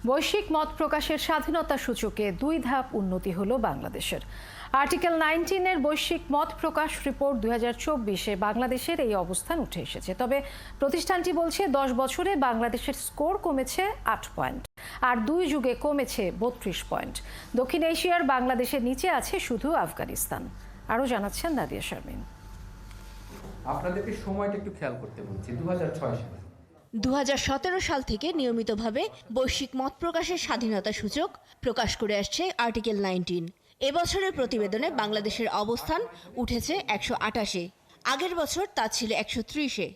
বৈশ্বিক মত প্রকাশের স্বাধীনতা সূচকে 2 ধাপ উন্নতি হলো বাংলাদেশের। আর্টিকেল 19 এর বৈশ্বিক মত প্রকাশ রিপোর্ট 2024-এ বাংলাদেশের এই অবস্থান উঠে এসেছে। তবে প্রতিষ্ঠানটি বলছে 10 বছরে বাংলাদেশের স্কোর কমেছে 8 পয়েন্ট, আর 2 যুগে কমেছে 32 পয়েন্ট। দক্ষিণ এশিয়ার বাংলাদেশের নিচে আছে শুধু আফগানিস্তান। আরও জানাচ্ছেন নাদিয়া শারমিন। আপনাদেরকে সময়টা একটু খেয়াল করতে বলছি। 2006 সালে 2017 সাল থেকে নিয়মিতভাবে বৈশ্বিক মত প্রকাশের স্বাধীনতা সূচক প্রকাশ করে আসছে আর্টিকেল 19। এবছরের প্রতিবেদনে বাংলাদেশের অবস্থান উঠেছে 128-এ। আগের বছর তা ছিল 130-এ।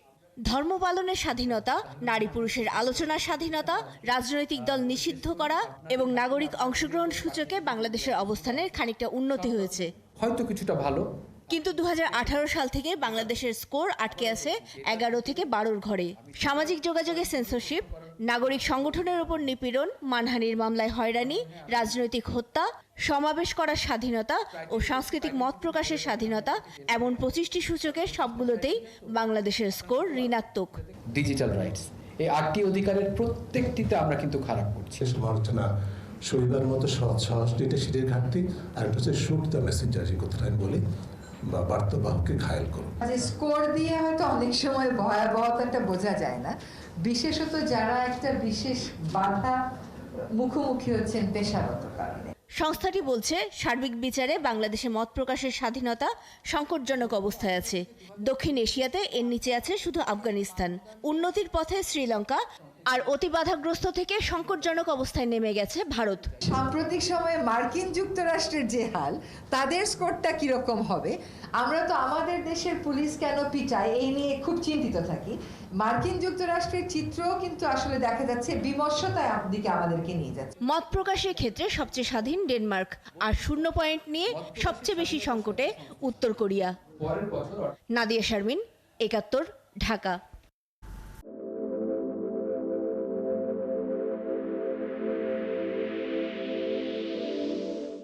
ধর্ম পালনের স্বাধীনতা, নারী পুরুষের আলোচনার স্বাধীনতা, রাজনৈতিক দল নিষিদ্ধ করা এবং নাগরিক অংশগ্রহণ সূচকে বাংলাদেশের অবস্থানের খানিকটা উন্নতি হয়েছে। হয়তো কিছুটা ভালো, কিন্তু 2018 সাল থেকে বাংলাদেশের স্কোর আটকে আছে 11 থেকে 12-র ঘরে। সামাজিক যোগাযোগে সেন্সরশিপ, নাগরিক সংগঠনের উপর নিপীড়ন, মানহানির মামলায় হয়রানি, রাজনৈতিক হত্যা, সমাবেশ করার স্বাধীনতা ও সাংস্কৃতিক মত প্রকাশের স্বাধীনতা, এমন 25টি সূচকের সবগুলোতেই বাংলাদেশের স্কোর ঋণাত্মক। ডিজিটাল রাইটস, এই 8টি অধিকারের প্রত্যেকটিতে আমরা কিন্তু খারাপ করছি। সমালোচনা শরীরের মতো সহজটা সেটির ঘাটতি, আর একটা হচ্ছে শুট দ্য মেসেঞ্জার, যে কথাটা আমি বলি, বা বার্তাবাহককে ঘায়েল করো। স্কোর দিয়ে হয়তো অনেক সময় ভয়াবহতাটা বোঝা যায় না, বিশেষত যারা একটা বিশেষ বাধা মুখোমুখি হচ্ছেন পেশাগত কারণে। সংস্থাটি বলছে, সার্বিক বিচারে বাংলাদেশে মত প্রকাশের স্বাধীনতা সংকটজনক অবস্থায় আছে। দক্ষিণ এশিয়াতে এর নিচে আছে শুধু আফগানিস্তান। উন্নতির পথে শ্রীলঙ্কা, আর অতি বাধাগ্রস্ত থেকে সংকটজনক অবস্থায় নেমে গেছে ভারত। সাম্প্রতিক সময়ে মার্কিন যুক্তরাষ্ট্রের যে হাল, তাদের স্কোরটা কিরকম হবে? আমরা তো আমাদের দেশের পুলিশ কেন পিটায় এই নিয়ে খুব চিন্তিত থাকি। মার্কিন যুক্তরাষ্ট্রের চিত্রও কিন্তু আসলে দেখা যাচ্ছে বিমর্ষতায় দিকে আমাদেরকে নিয়ে যাচ্ছে। মত প্রকাশের ক্ষেত্রে সবচেয়ে স্বাধীন ডেনমার্ক, আর 0 পয়েন্ট নিয়ে সবচেয়ে বেশি সংকটে উত্তর কোরিয়া। নাদিয়া শারমিন, 71, ঢাকা।